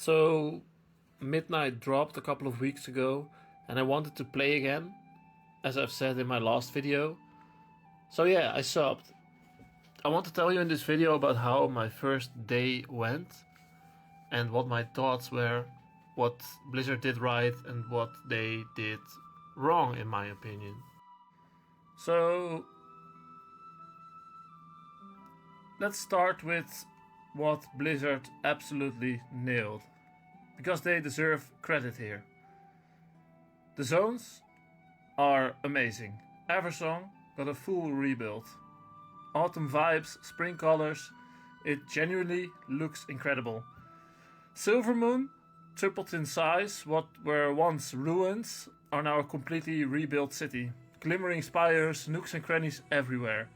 So, Midnight dropped a couple of weeks ago and I wanted to play again, as I've said in my last video. So yeah, I subbed. I want to tell you in this video about how my first day went and what my thoughts were, what Blizzard did right and what they did wrong in my opinion. So, let's start with what Blizzard absolutely nailed, because they deserve credit here. The zones are amazing. Eversong got a full rebuild. Autumn vibes, spring colors, it genuinely looks incredible. Silvermoon tripled in size. What were once ruins are now a completely rebuilt city. Glimmering spires, nooks and crannies everywhere.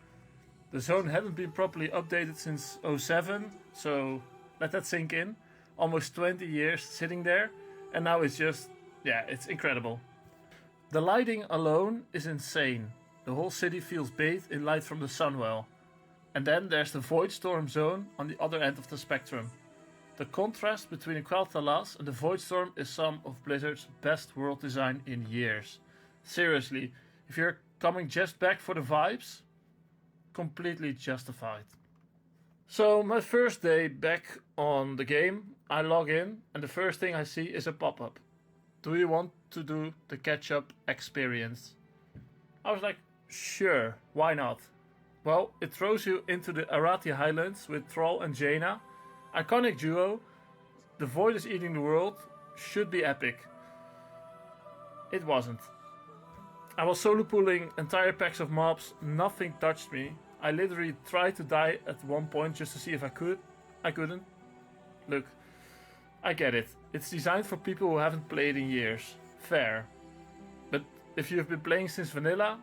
The zone hadn't been properly updated since 07, so let that sink in. Almost 20 years sitting there, and now it's just, yeah, it's incredible. The lighting alone is insane. The whole city feels bathed in light from the Sunwell. And then there's the Void Storm zone on the other end of the spectrum. The contrast between Quel'Thalas and the Void Storm is some of Blizzard's best world design in years. Seriously, if you're coming just back for the vibes, completely justified. So my first day back on the game, I log in and the first thing I see is a pop-up. Do you want to do the catch-up experience? I was like, sure, why not? Well, it throws you into the Arathi Highlands with Thrall and Jaina. Iconic duo. The Void is eating the world. Should be epic. It wasn't. I was solo pulling entire packs of mobs, nothing touched me. I literally tried to die at one point just to see if I could. I couldn't. Look, I get it. It's designed for people who haven't played in years. Fair. But if you've been playing since vanilla,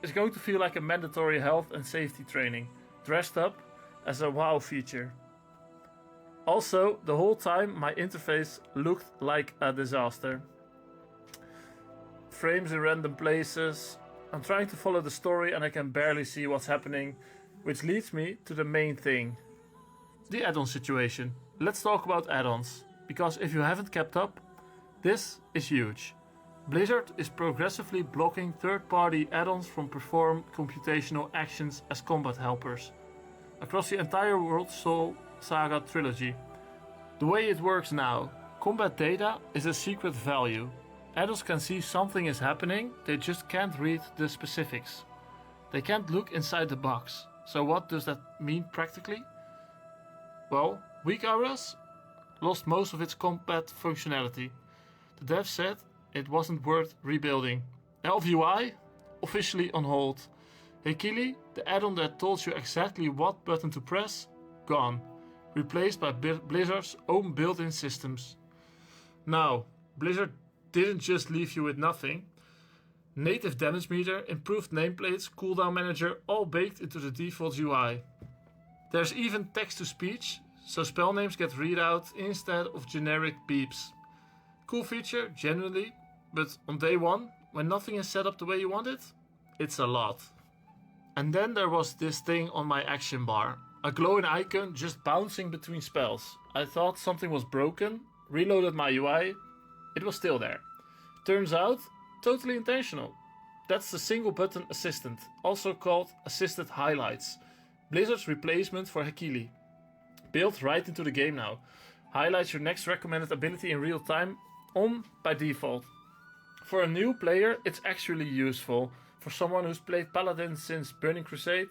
it's going to feel like a mandatory health and safety training, dressed up as a WoW feature. Also, the whole time my interface looked like a disaster. Frames in random places. I'm trying to follow the story and I can barely see what's happening, which leads me to the main thing. The add-on situation. Let's talk about add-ons, because if you haven't kept up, this is huge. Blizzard is progressively blocking third-party add-ons from perform computational actions as combat helpers across the entire World Soul Saga trilogy. The way it works now, combat data is a secret value. Add-ons can see something is happening, they just can't read the specifics. They can't look inside the box. So what does that mean practically? Well, WeakAuras lost most of its combat functionality. The devs said it wasn't worth rebuilding. ElvUI officially on hold. Hekili, the add-on that told you exactly what button to press, gone. Replaced by Blizzard's own built-in systems. Now, Blizzard didn't just leave you with nothing. Native damage meter, improved nameplates, cooldown manager, all baked into the default UI. There's even text-to-speech, so spell names get read out instead of generic beeps. Cool feature, genuinely, but on day one, when nothing is set up the way you want it, it's a lot. And then there was this thing on my action bar, a glowing icon just bouncing between spells. I thought something was broken, reloaded my UI, it was still there. Turns out, totally intentional. That's the single button assistant, also called assisted highlights. Blizzard's replacement for Hekili. Built right into the game now. Highlights your next recommended ability in real time, on by default. For a new player, it's actually useful. For someone who's played paladin since Burning Crusade,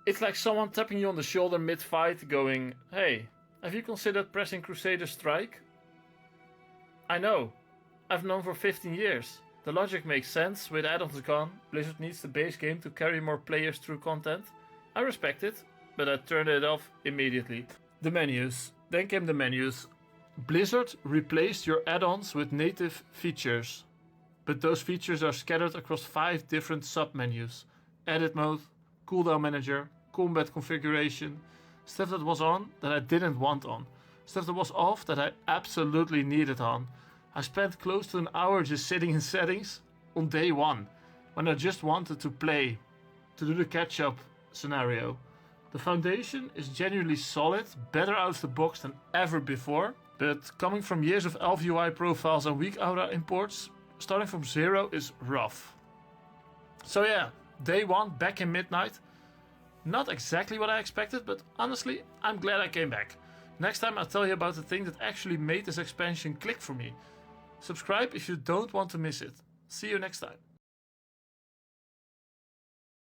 it's like someone tapping you on the shoulder mid-fight going, hey, have you considered pressing Crusader Strike? I know, I've known for 15 years. The logic makes sense, with add-ons gone, Blizzard needs the base game to carry more players through content. I respect it, but I turned it off immediately. The menus. Then came the menus. Blizzard replaced your add-ons with native features, but those features are scattered across 5 different sub-menus. Edit mode, cooldown manager, combat configuration, stuff that was on that I didn't want on, stuff that was off that I absolutely needed on. I spent close to an hour just sitting in settings on day one, when I just wanted to play, to do the catch-up scenario. The foundation is genuinely solid, better out of the box than ever before. But coming from years of ElvUI profiles and WeakAuras imports, starting from zero is rough. So yeah, day 1 back in Midnight. Not exactly what I expected, but honestly, I'm glad I came back. Next time I'll tell you about the thing that actually made this expansion click for me. Subscribe if you don't want to miss it. See you next time.